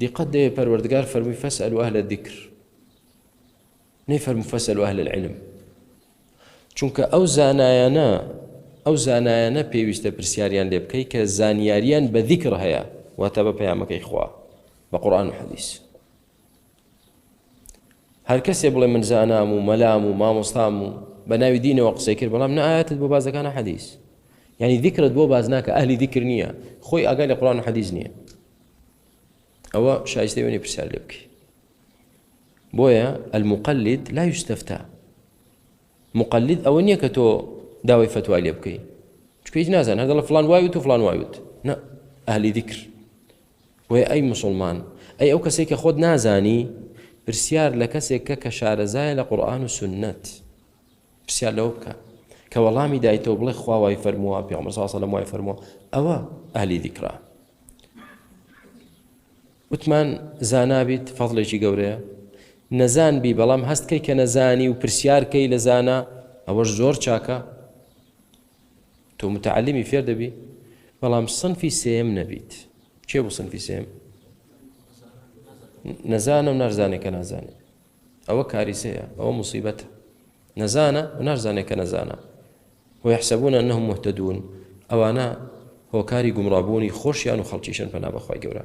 دیقەت دەوێت پەروەردگار فەرمووی فەسئەلوا ئەهلە الذیکر، نەیفەرموو فەسئەلوا ئەهلە العیلم، چونکە ئەو زانایانە پێویستە پرسیاریان لێ بکەی کە زانیاریان بە ذیکر هەیە، واتە بە پەیامەکەی خوا بە قورئان و حەدیث. هەر کەسێ بڵێ من زانام و مەلام و مامۆستام و بە ناوی دینەوە قسەی کرد، بەڵام نە ئاەتت بۆ بازەکانە حەدیث، یعنی ذیکرت بۆ باز ناکە، ئەهلی ذیکر نییە، خۆی ئاگای لە قورئان و حەدیث نییە، ئەوە شایستەی وێنێ پرسیار لێ بکەی. بۆیە المقلد لا يستفتى، مقلد ئەوە نییە کە تۆ داوای فتوای لێ بکەی، چکە هیچ نازان، هەر دەڵێ فڵان وایوت و فڵان وایوت، نە، ئەهلی ذیکر. بۆیە ئەی مسلمان، ئەی ئەو کەسێک کە خۆت نازانی، پرسیار لە کەسێک کە شارەزایە لە قورئان و سنەت، پرسیار لەوە بکە کە وەڵامی دایتەوە بڵێ خوا وای فەرمووە، پێغەمبەر صلی الله علیه و سلم وای فەرمووە، ئەوە ئەهلی ذیکرە. وتمان زانابیت فەضڵێکی گەورەیە، نەزان بی بەڵام هەستکەی کە نەزانی و پرسیارکەی لە زانا، ئەوەش زۆر چاکە. تۆ متعلمی فێر دەبی بەڵام سنفی سێم نەبیت. چێ بوو سنفی سێم؟ نەزانە و نارزانێ کە نازانێ، ئەوە کاریسەیە، ئەوە موسیبەتە. نەزانە و نارزانێ کە نەزانە، ويحسبون أنهم مهتدون، ئەوانە هۆکاری گومڕابوونی خۆشیان و خەڵکیشن پەنا بەخوای گەورە.